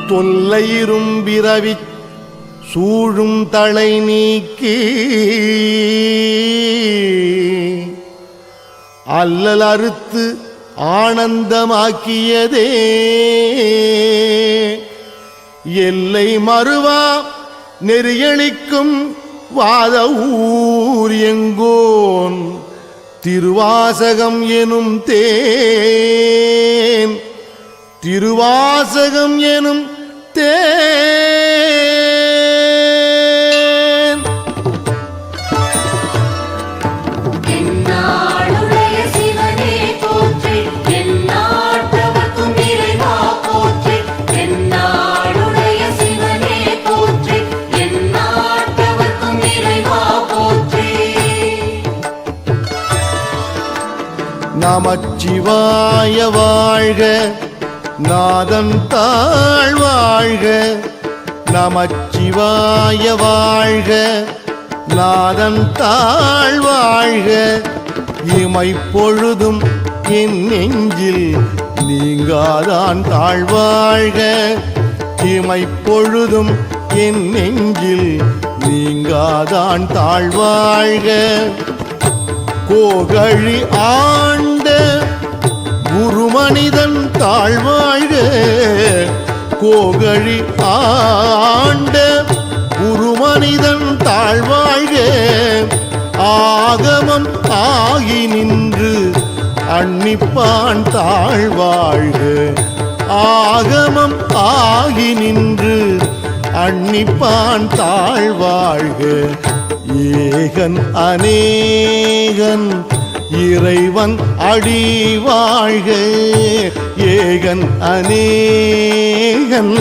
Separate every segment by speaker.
Speaker 1: தொல்லையிரும் பிறவி சூழும் தலை நீக்கி அல்லல் அறுத்து ஆனந்தமாக்கியதே எல்லை மறுவா நெறியளிக்கும் வாத ஊர் எங்கோன் திருவாசகம் எனும் தேன் திருவாசகம் எனும் தேன்
Speaker 2: என்னாளுடைய சிவனே போற்றி எந்நாட்டவர்க்கும் இறைவா போற்றி என்னாளுடைய சிவனே போற்றி எந்நாட்டவர்க்கும் இறைவா போற்றி
Speaker 1: நமச்சிவாய வாழ்க நாதன் தாழ் வாழ்க நமச்சிவாய வாழ்க நாதன் தாழ் வாழ்க இமைப்பொழுதும் என் நெஞ்சில் நீங்காதான் தாழ்வாழ்க இமைப்பொழுதும் என் நெஞ்சில் நீங்காதான் தாழ்வாழ்க கோகழி ஆண்ட குருமனிதன் தாழ்வாழ்க கோகழி ஆண்ட குருமனிதன் தாழ்வாழ்க ஆகமம் ஆகி நின்று அன்னிப்பான் தாழ்வாழ்க ஆகமம் ஆகி நின்று அன்னிப்பான் தாழ்வாழ்க ஏகன் அநேகன் இறைவன் அடி வாழ்க ஏகன் அநேகன்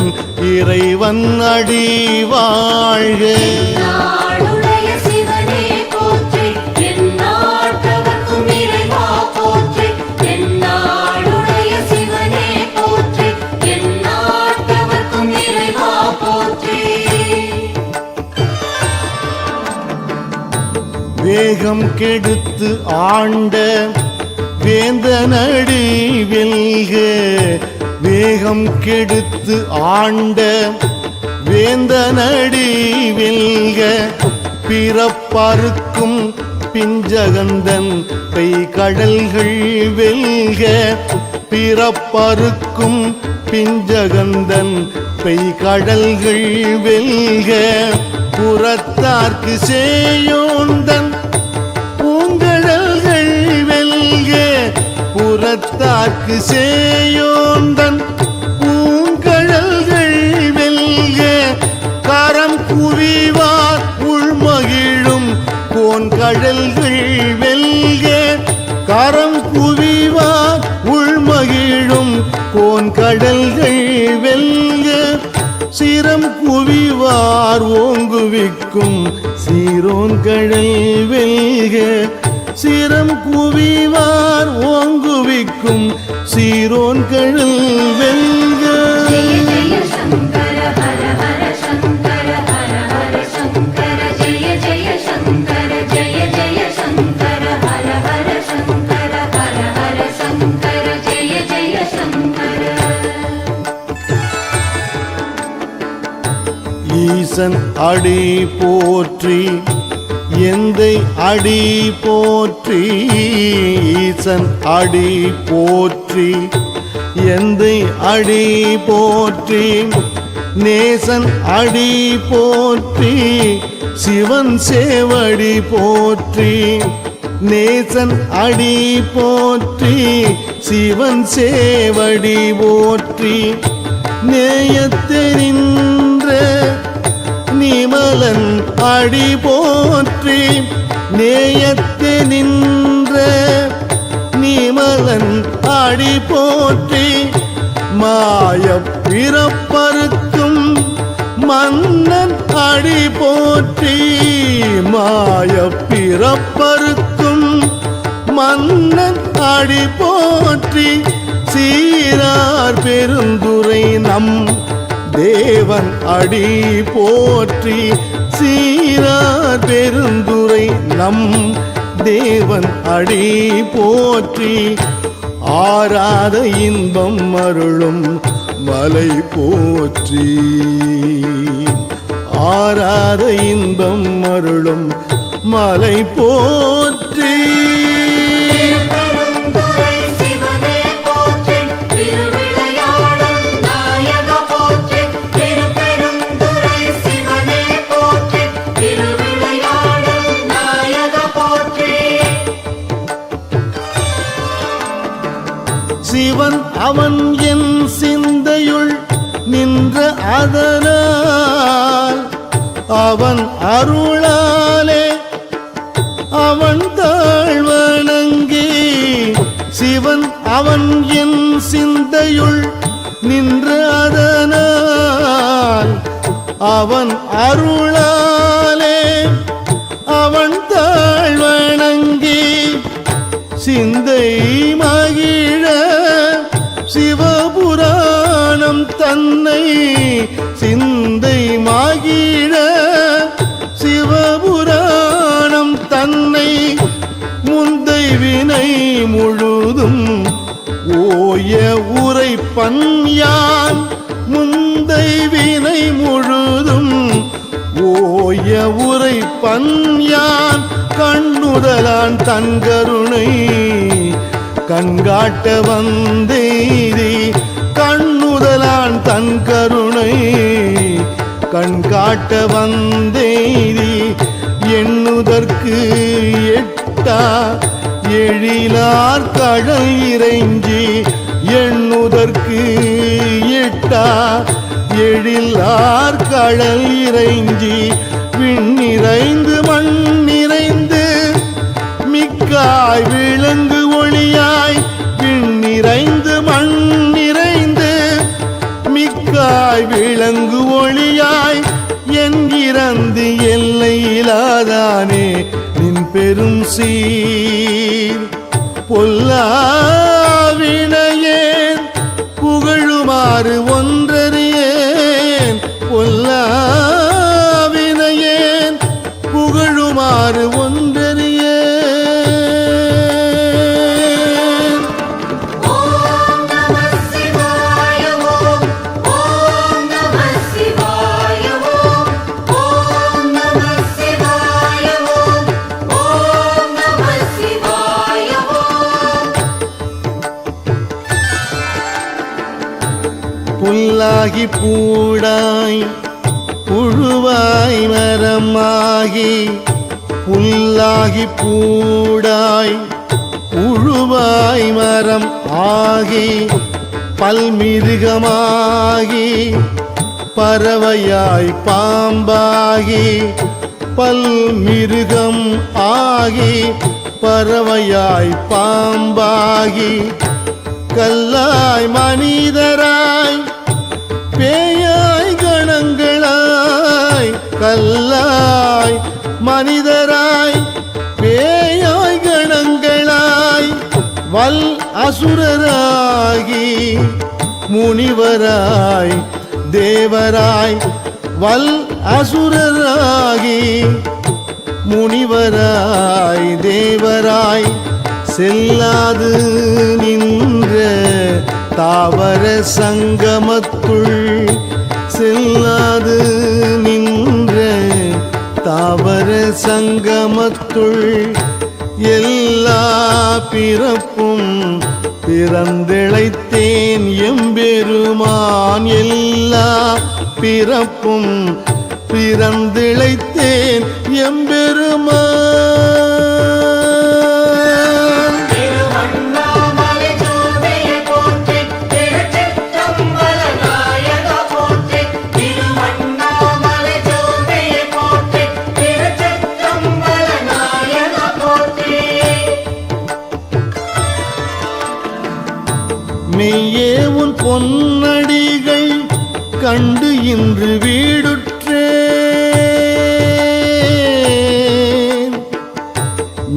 Speaker 1: இறைவன் அடி வாழ்க
Speaker 2: என்னாளுடைய சிவனே போற்றி எந்நாட்டவர்க்கும் இறைவா போற்றி என்னாளுடைய சிவனே போற்றி எந்நாட்டவர்க்கும் இறைவா போற்றி
Speaker 1: வேகம் கெடுத்து ஆண்ட வேந்தனடி வெல்க வேகம் கெடுத்து ஆண்ட வேந்தனடி வெல்க பிறப்பறுக்கும் பிஞ்சகந்தன் பெய்கடல்கள் வெல்க பிறப்பறுக்கும் பிஞ்சகந்தன் பெய்கடல்கள் வெல்க புறத்தார்க்கு சேயோந்தன் பூங்கடல்கள் வெல்க புறத்தார்க்கு சேயோந்தன் பூங்கடல்கள் வெல்க கரம் குவிவார் உள்மகிழும் கோன்கடல்கள் வெல்க கரம் குவிவார் உள்மகிழும் கோன்கடல்கள் வெல்க சிரம் குவிவார் ஓங்குவிக்கும் சீரோன் கடல் வெல்க சிரம் குவிவார் ஓங்குவிக்கும் சீரோன் கடல் வெல்க
Speaker 2: ஜெய ஜெய சங்கர ஹர ஹர சங்கர ஹர ஹர சங்கர ஜெய ஜெய சங்கர ஜெய ஜெய சங்கர ஹர ஹர சங்கர ஹர ஹர சங்கர ஜெய ஜெய சங்கர
Speaker 1: ஈசன் அடி போற்றி எந்தை அடி போற்றி ஈசன் அடி போற்றி எந்தை அடி போற்றி நேசன் அடி போற்றி சிவன் சேவடி போற்றி நேசன் அடி போற்றி சிவன் சேவடி போற்றி நேயத்தெரின்ற நிமலன் அடி போற்றி நேயத்து நின்ற நிமலன் அடி போற்றி மாய பிறப்பறுக்கும் மன்னன் அடி போற்றி மாய பிறப்பறுக்கும் மன்னன் அடி போற்றி சீரார் பெருந்துரை நம் தேவன் அடி போற்றி சீரார் பெருந்துரை நம் தேவன் அடி போற்றி ஆராத இன்பம் அருளும் மலை போற்றி ஆராத இன்பம் அருளும் மலை போற்றி
Speaker 2: திருப்பெருந்துறை சிவனே போற்றி திருவிளையாடல் நாயக போற்றி திருப்பெருந்துறை சிவனே போற்றி திருவிளையாடல் நாயக போற்றி
Speaker 1: சிவன் அவன் என் சிந்தையுள் நின்ற அதனால் அவன் அருளாலே அவன் தாழ்வணங்கி சிவன் அவன் என் சிந்தையுள் நின்ற அதனால் அவன் அருளாலே அவன் தாழ்வணங்கி சிந்தை மகிழ சிவபுராணம் தன்னை சிந்தை மகிழ சிவபுராணம் தன்னை முந்தை வினை முழுதும் ஓய உரைப்பன் யான் முந்தை வினை முழுதும் ஓய உரைப்பன் யான் கண்ணுதலான் தன் கருணை கண்காட்ட வந்தேதி கண்ணுதலான் தன் கருணை கண்காட்ட வந்தேதி எண்ணுதற்கு எட்டா எழிலார் கடல் இறைஞ்சி எண்ணுதற்கு எட்டா எழிலார் கடல் இறைஞ்சி விண்ணிறைந்து மண் நிறைந்து மிக்காய் விளங்கு ஒளியாய் விண்ணிறைந்து மண் நிறைந்து மிக்காய் விளங்கு ஒளியாய் என்கிறந்து எல்லையிலாதானே நின் பெரும் சீர் பொல்லாவினையேன் புகழுமாறு ஒன்றறியேன் பொல்லாவினையேன் புகழுமாறு ஒன்றறியேன்
Speaker 2: ஓம் நமः சிவாய ஓம் ஓம் நமः சிவாய ஓம் ஓம் நமः சிவாய ஓம் ஓம் நமः சிவாய ஓம்
Speaker 1: புல்லாகி பூடாய் புழுவாய் மரமாகி புல்லாகி பூடாய் புழுவாய் மரம் ஆகி பல்மிருகமாகி பறவையாய் பாம்பாகி பல்மிருகம் ஆகி பறவையாய் பாம்பாகி கல்லாய் மனிதராய் பேயாய் கணங்களாய் கல்லாய் மனிதராய் பேயாய் கணங்களாய் வல் அசுரராகி முனிவராய் தேவராய் வல் அசுரராகி முனிவராய் தேவராய் செல்லாது நின்ற தாவர சங்கமத்துள் செல்லாது நின்ற தாவர சங்கமத்துள் எல்லா பிறப்பும் பிறந்திழைத்தேன் எம்பெருமான் எல்லா பிறப்பும் பிறந்திழைத்தேன் எம்பெருமான்
Speaker 2: திருவண்ணாமலை ஜோதிய போற்றி திருச்சிற்றம்பல நாயக போற்றி திருவண்ணாமலை ஜோதிய போற்றி திருச்சிற்றம்பல நாயக போற்றி
Speaker 1: மெய்யே உன் பொன்னடிகள் கண்டு இன்று வீடுற்றேன்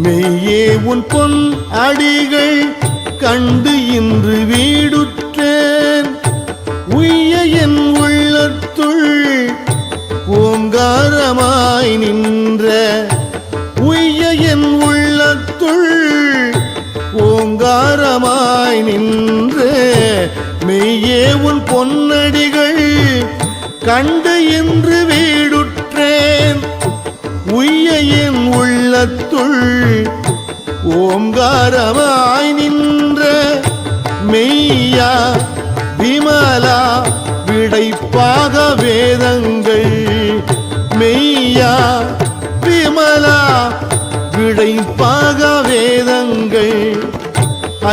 Speaker 1: மெய்யே உன் பொன் அடிகள் கண்டு இன்று வீடுற்றேன் உய்ய என் உள்ளத்துள் ஓங்காரமாய் நின்ற உய்ய என் உள்ளத்துள் ஓங்காரமாய் நின்ற மெய்யே உன் பொன்னடிகள் கண்டு இன்று வீடுற்றேன் உய்ய என் உள்ளத்துள் ஓங்காரமாய் நின்ற மெய்யா விமலா விடைப்பாக வேதங்கள் மெய்யா விமலா விடைப்பாக வேதங்கள்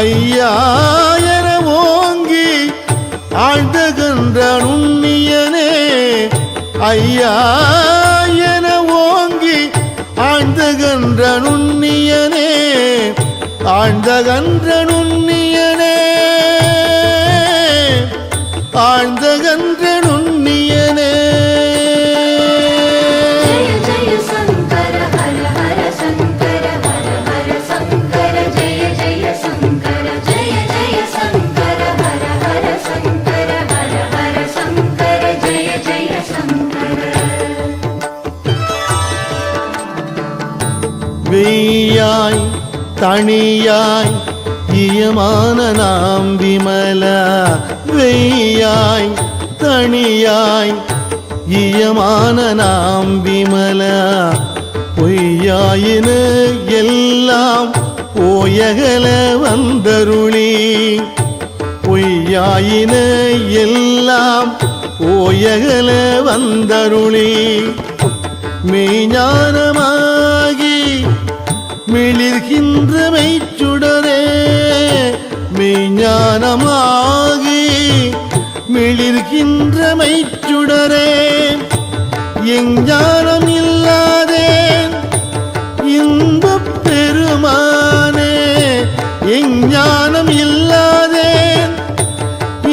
Speaker 1: ஐயா என ஓங்கி ஆழ்ந்தகன்ற நுண்ணியனே ஐயா என ஓங்கி ஆழ்ந்தகன்ற நுண்ணியனே ஆழ்ந்தகன்ற நுண்ணியனே ஆழ்ந்தகன்ற நுண்ணியனே
Speaker 2: ஜெய ஜெய சங்கர ஹர ஹர சங்கர ஹர ஹர சங்கர ஜெய ஜெய சங்கர ஜெய ஜெய சங்கர ஹர ஹர சங்கர ஹர ஹர சங்கர ஜெய ஜெய சங்கர
Speaker 1: வெய்யாய் தனியாய் இயமான நாம் விமலா வெய்யாய் தனியாய் இயமான நாம் விமலா பொய்யாயின எல்லாம் போயகல வந்தருளி பொய்யாயின எல்லாம் போயகல வந்தருளி மெய்ஞானமாகி மிளிர்கின்ற மெய்ச்சுடரே மெய்ஞானமாகி மிளிர்கின்ற மெய்ச்சுடரே எஞ்ஞானம் இல்லாதேன் இன்பப் பெருமானே எஞ்ஞானம் இல்லாதேன்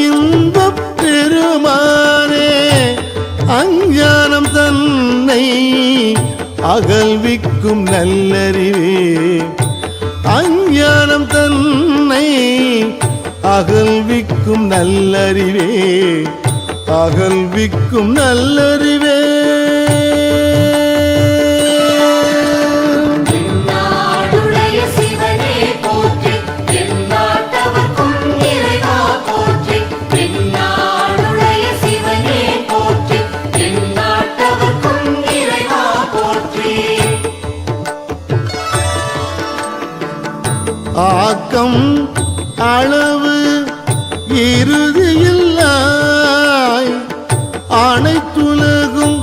Speaker 1: இன்பப் பெருமானே அஞ்ஞானம் தன்னை அகல்விக்கும் நல்லறிவே அஞ்ஞானம் தன்னை அகல்விக்கும் நல்லறிவே அகல்விக்கும் நல்லறிவே
Speaker 2: நாடுடைய சிவனே போற்றி எந்நாட்டவர்க்கும் இறைவா போற்றி நாடுடைய சிவனே போற்றி எந்நாட்டவர்க்கும் இறைவா போற்றி
Speaker 1: ஆக்கம் அளவு இறுதியில்லாய் அனைத்துலகும்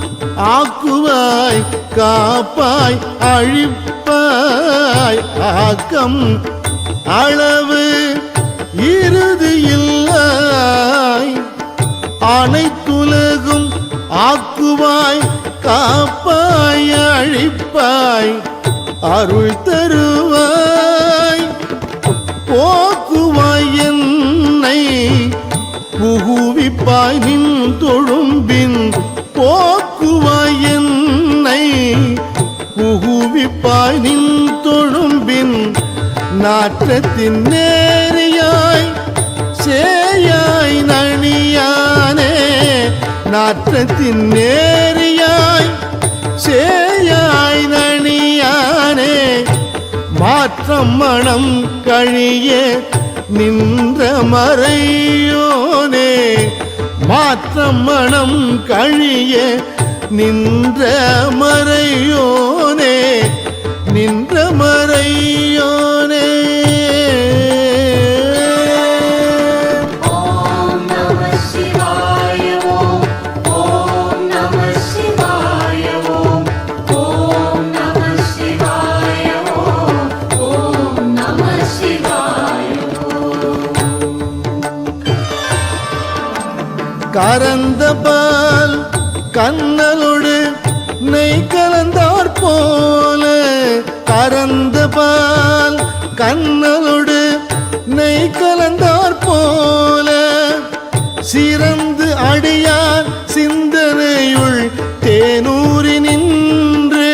Speaker 1: ஆக்குவாய் காப்பாய் அழிப்பாய் ஆக்கம் அளவு இறுதியில்லாய் அனைத்துலகும் ஆக்குவாய் காப்பாய் அழிப்பாய் அருள் தருவாய் போக்குவாய் என்னை புகுவிப்பாய் நின் தொழும்பின் போக்குவாய் என்னை புகுவிப்பாய் நின் தொழும்பின் நாற்றத்தின் நேரியாய் சேயாய் நணியானே நாற்றத்தின் நேரியாய் சேயாய் நணியானே மாற்றம் மனம் கழிய நின்ற மறையோனே மாற்றம் மனம் கழிய நின்ற மறையோனே நின்ற மறையோனே
Speaker 2: ஓம் நம சிவாய ஓம் ஓம் நம சிவாய ஓம் ஓம் நம சிவாய ஓம் ஓம் நம சிவாய
Speaker 1: கரந்த பால் கண்ணலோடு நெய் கலந்தார் போல கரந்த பால் கண்ணலோடு நெய் கலந்தார் போல சிறந்து அடியார் சிந்தனையுள் தேனூரி நின்று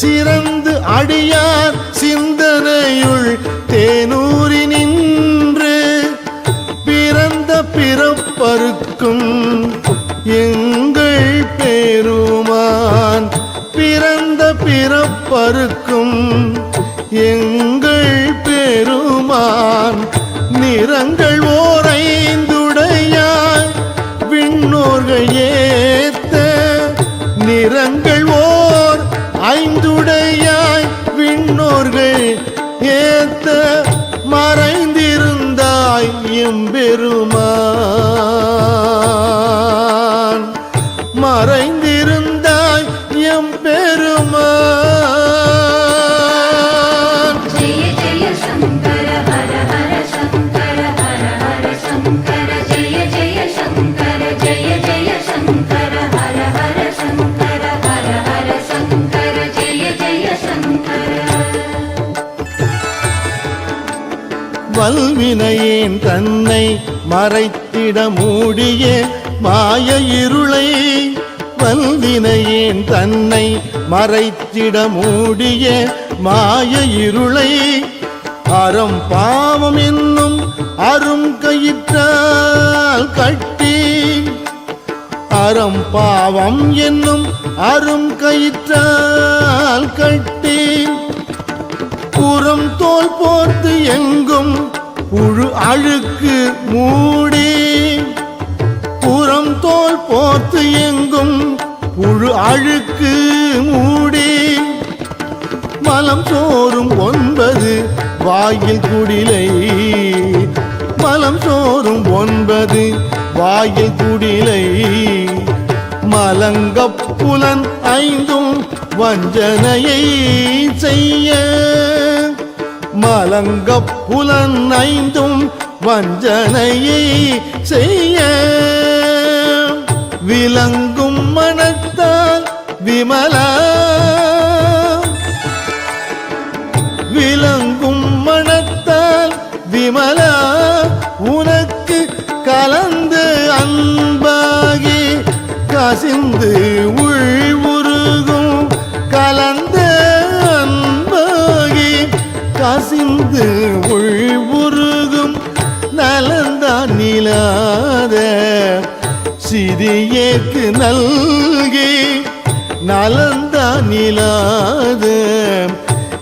Speaker 1: சிறந்து அடியார் சிந்தனையுள் தேனூரி நின்று பிறந்த பிறப்பருக்கும் எங்கள் பெருமான் பிறந்த பிறப்பருக்கும் எங்கள் பெருமான் நிறங்கள் ஓரைந்துடையாய் நிறங்கள் ஓர் ஐந்துடையாய் விண்ணோர்கள் ஏத்த மறைந்திருந்தாய் எம்பெருமான், மறைந்திருந்தாய் எம்பெருமான்.
Speaker 2: ஜெய ஜெய சங்கர ஹர ஹர சங்கர ஹர ஹர சங்கர ஜெய ஜெய சங்கர ஜெய ஜெய சங்கர ஹர ஹர சங்கர ஹர ஹர சங்கர ஜெய ஜெய சங்கர.
Speaker 1: வல்வினையேன் தன்னை மறைத்திட மூடிய மாய இருளை, வல்வினையேன் தன்னை மறைத்திட மூடிய மாய இருளை அறம் பாவம் என்னும் அரும் கயிற்றால் கட்டி, அறம் பாவம் என்னும் அரும் கயிற்றால் கட்டி புறம் தோல் போர்த்து எங்கும் புழு அழுக்கு மூடி, புறம் தோல் போர்த்து எங்கும் புழு அழுக்கு மூடி மலம் சோறும் 9 வாயில் குடிலை, மலம் சோறும் 9 வாயில் குடிலை மலங்கப் புலன் 5 வஞ்சனையை செய்ய, மலங்கப் புலன் 5 வஞ்சனையை செய்ய விளங்கும் மனத்தால் விமலா, விளங்கும் மனத்தால் விமலா உனக்கு கலந்து அன்பாகி கசிந்து உள்வுருகும், கலந்த அன்பாகி கசிந்து உள்வுருகும் நலந்தான் நிலாத சிறியேற்கு நல்கி, நலந்தான் நிலாத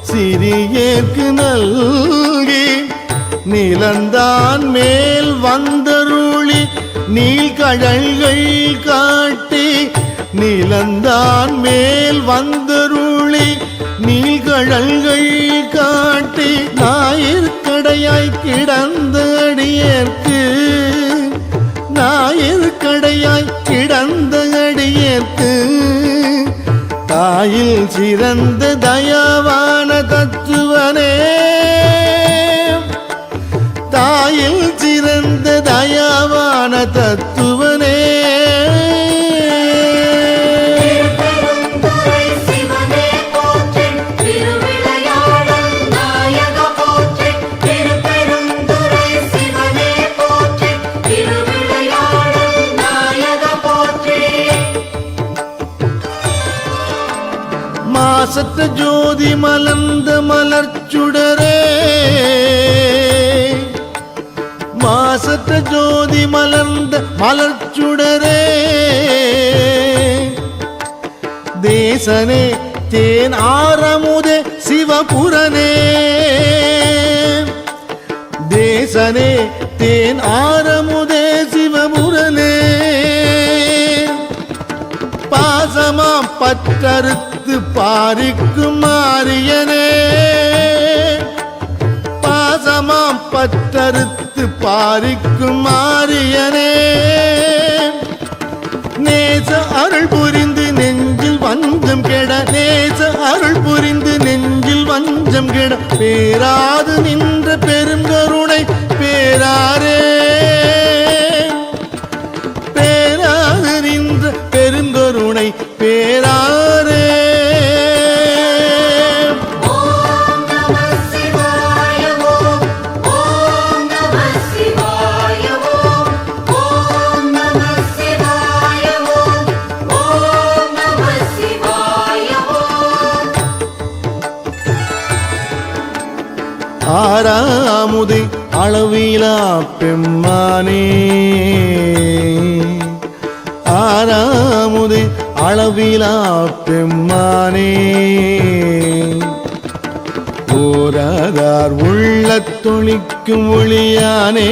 Speaker 1: சிறியேற்கு நல்கி நிலந்தான் மேல் வந்தருளி நீள்கழல்கள் காட்டி, நிலந்தான் மேல் வந்தருளி நீள்கழல்கள் காட்டி ஞாயிற்கடையாய் கிடந்த அடியேற்கு, ஞாயிற்கடையாய் கிடந்த அடியேற்கு தாயில் சிறந்த தயாவான தத்துவனே, தாயில் சிறந்த தயாவான தத்துவனே.
Speaker 2: திருப்பெருந்துறை சிவனே போற்றி, திருவிளையாடல் நாயக போற்றி, திருப்பெருந்துறை சிவனே போற்றி, திருவிளையாடல் நாயக போற்றி.
Speaker 1: மாசற்ற ஜோதி மலர்ந்த மலர்ச்சுடரே, மாசற்ற ஜோதி மலர்ந்த மலர்ச்சுடரே தேசனே தேன் ஆரமுதே சிவபுரனே, தேசனே தேன் ஆரமுதே சிவபுரனே பாசமாம் பற்றறுத்து பாரிக்கும் மாரியனே, பாசமாம் பற்றறுத்து பாரிக்கும் மாரியனே நேச அருள் புரிந்து நெஞ்சில் வஞ்சம் கெட, நேச அருள் புரிந்து நெஞ்சில் வஞ்சம் கெட பேராது நின்ற பெருங்கருணை பேராரே, பேராது நின்ற பெருங்கருணை பேராரே.
Speaker 2: ஓம் நம சிவாய ஓம், ஓம் நம சிவாய ஓம், ஓம் நம சிவாய ஓம், ஓம் நம சிவாய ஓம்.
Speaker 1: ஆறாமுதே அளவிலா பெம்மானே, ஆறாமுதே அளவிலா பெம்மானே ஓராதார் உள்ளத் தொழிக்கும் ஒளியானே,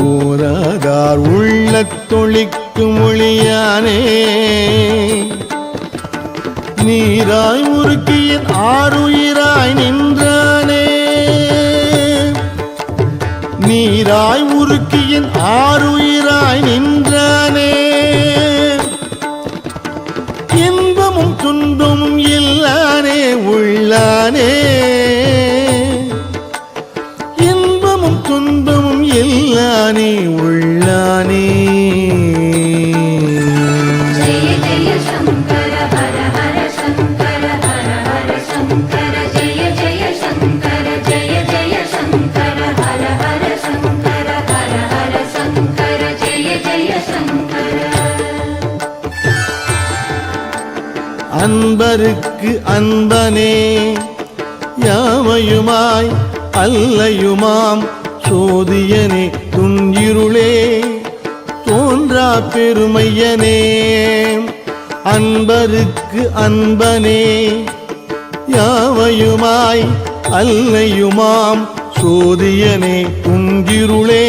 Speaker 1: ஓராதார் உள்ளத் தொழிக்கும் தொழிக்கும் ஒளியானே நீராய் உருக்கியின் ஆறுயிராய் நின்றானே நீராய் உருக்கியின் ஆறுயிராய் நின்றானே இன்பமும் துன்பமும் இல்லானே உள்ளானே இன்பமும் துன்பமும் இல்லானே உள்ளானே
Speaker 2: ஜெய ஜெய சங்கர ஹர ஹர சங்கர ஹர ஹர சங்கர ஜெய ஜெய சங்கர ஜெய ஜெய சங்கர ஹர ஹர சங்கர ஹர ஹர சங்கர ஜெய ஜெய சங்கர
Speaker 1: அன்பருக்கு அன்பனே யாவையுமாய் அல்லையுமாம் சோதியனே துன்னிருளே தோன்றா பெருமையனே அன்பருக்கு அன்பனே யாவையுமாய் அல்லையுமாம் சோதியனே துன்னிருளே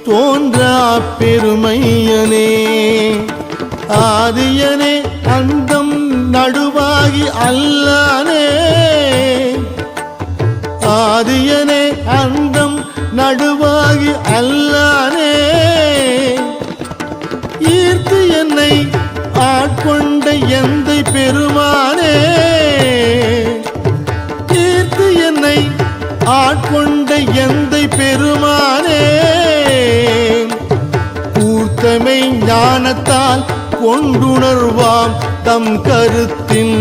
Speaker 1: தோன்றா பெருமையனே ஆதியனே அண்டம் நடுவாகி அல்லானே ஆதியனே அண்டம் நடுவாகி அல்லானே ஈர்த்து என்னை ஆட்கொண்ட எந்தை பெருமானே ஈர்த்து என்னை ஆட்கொண்ட எந்தை பெருமானே கூர்த்தமை ஞானத்தால் கொண்டுணர்வாம் தம் கருத்தின்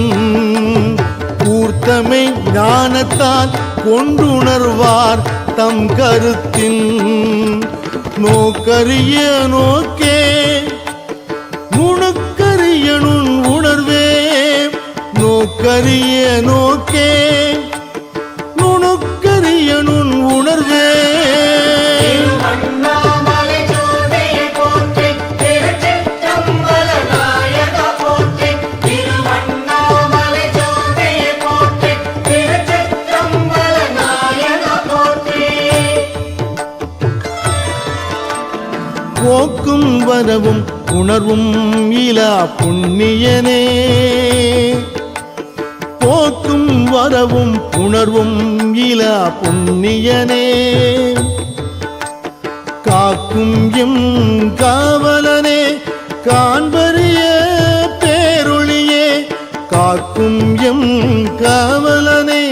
Speaker 1: கூர்த்தமை ஞானத்தால் கொண்டுணர்வார் தம் கருத்தின் நோக்கரிய நோக்கே நுணுக்கரிய நுண் உணர்வே நோக்கரிய நோக்கே நுணுக்கரிய நுண் உணர்வே
Speaker 3: திருவண்ணாமலை ஜோதியை போற்றி திருச்சிற்றம்பல நாயக போற்றி திருவண்ணாமலை ஜோதியை போற்றி திருச்சிற்றம்பல நாயக போற்றி
Speaker 1: போக்கும் வரவும் உணர்வும் இலா புண்ணியனே போக்கும் வரவும் உணர்வும் இலா புண்ணியனே காக்கும் எம் காவலனே காண்பரிய பேரொளியே காக்கும் எம் காவலனே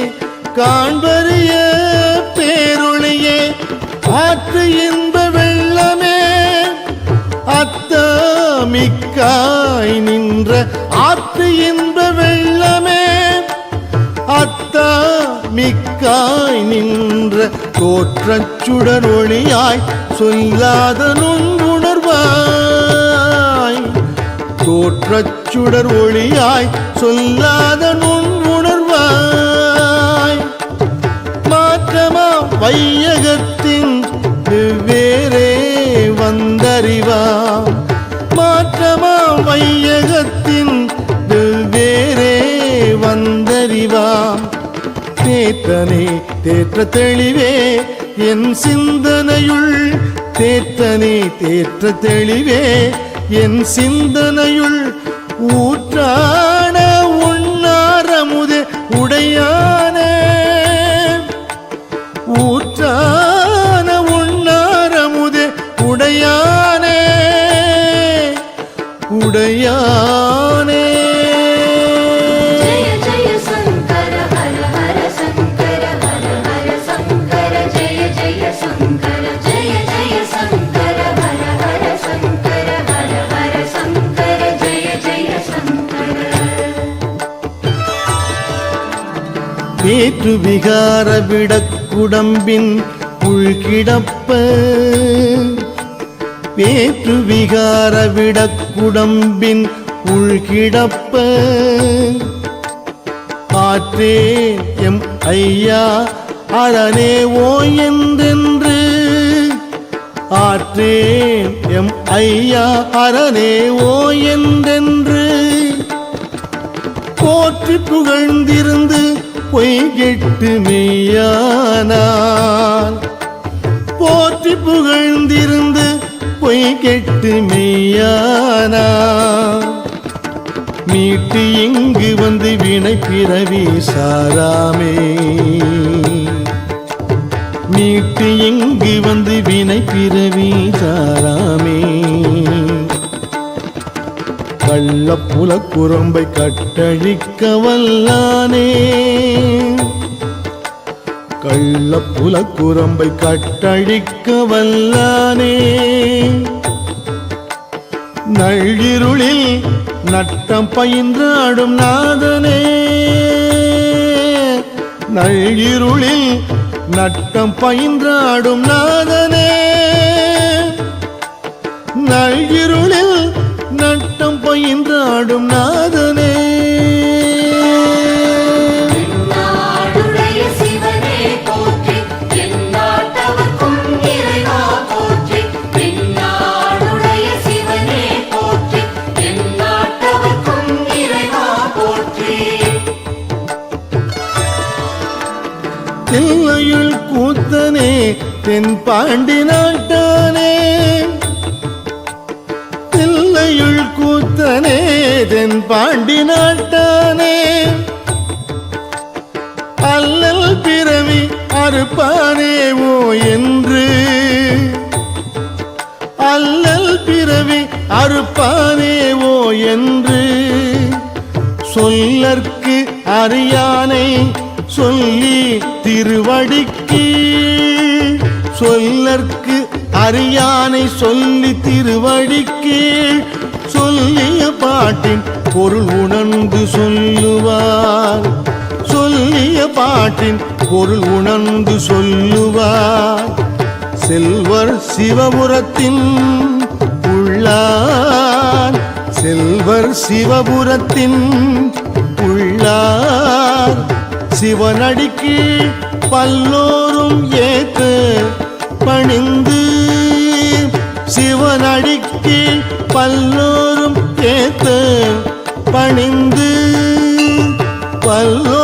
Speaker 1: காண்பரிய பேரொளியே ஆற்று இன்ப வெள்ளமே அத்தமிக்காய் நின்ற ஆற்று இன்ப வெள்ளமே அத்தமிக்காய் நின்ற தோற்றச் சுடரொளியாய் சொல்லாத நுண்ணுணர்வாய் தோற்றச் சுடர் ஒளியாய் சொல்லாத நுண்ணுணர்வாய் மாற்றமா வையகத்தின் வெவ்வேறே வந்தறிவாம் மாற்றமா வையகத்தின் வெவ்வேறே வந்தறிவாம் தேற்றனே தேற்ற தெளிவே என் சிந்தனையுள் தேற்றனே தேற்ற தெளிவே என் சிந்தனையுள் ஊற்றான உண்ணாரமுதே உடையானே ஊற்றான உண்ணாரமுதே உடையானே உடையானே
Speaker 2: ஜெய ஜெய சங்கர ஹர ஹர சங்கர ஹர ஹர சங்கர ஜெய ஜெய சங்கர ஜெய ஜெய சங்கர ஹர ஹர சங்கர ஹர ஹர சங்கர ஜெய ஜெய சங்கர
Speaker 1: வேற்று விகார விடக்குடம்பின் உள்கிடப்ப வேற்று விகார விடக்குடம்பின் உள்கிடப்ப ஆற்றே எம் ஐயா அரணே ஓ என்றென்று ஆற்றேன் எம் ஐயா அரணே ஓ என்றென்று போற்றி புகழ்ந்திருந்து பொய்கெட்டு மெய்யானான் போற்றி புகழ்ந்திருந்து பொய் கெட்டு மெய்யானா மீட்டு இங்கு வந்து வினை பிறவி சாராமே மீட்டு இங்கு வந்து வினை பிறவி சாராமே கள்ளப்புல குரம்பை கட்டழிக்க வல்லானே கள்ளப்புல குரம்பை கட்டழிக்க வல்லானே நள்ளிருளில் நட்டம் பயின்றாடும் நாதனே நள்ளிருளில் நட்டம் பயின்றாடும் நாதனே நள்ளிருளில் நட்டம் பயின்றாடும் நாதனே
Speaker 2: நாடுடைய சிவனே போற்றி எந்நாட்டவர்க்கும் இறைவா போற்றி நாடுடைய சிவனே போற்றி எந்நாட்டவர்க்கும் இறைவா போற்றி
Speaker 1: தில்லையுள் கூத்தனே தென் பாண்டி நாட்டானே தில்லையுள் கூத்தனே தென் பாண்டி நாட்டானே அல்லல் பிறவி அறுப்பானேவோ என்று அல்லல் பிறவி அறுப்பானேவோ என்று சொல்லற்கு அறியானை சொல்லி திருவடிக்கு சொல்லற்கு அறியானை சொல்லி திருவடிக்கு சொல்லிய பாட்டின் பொருள் உணர்ந்து சொல்லுவார் சொல்லிய பாட்டின் பொருள் உணர்ந்து சொல்லுவார் செல்வர் சிவபுரத்தின் உள்ளார் செல்வர் சிவபுரத்தின் உள்ளார் சிவனடிக்கு பல்லோரும் ஏத்த பணிந்து சிவனடிக்கு பல்லோரும் ஏத்த பணிந்து பல்லோ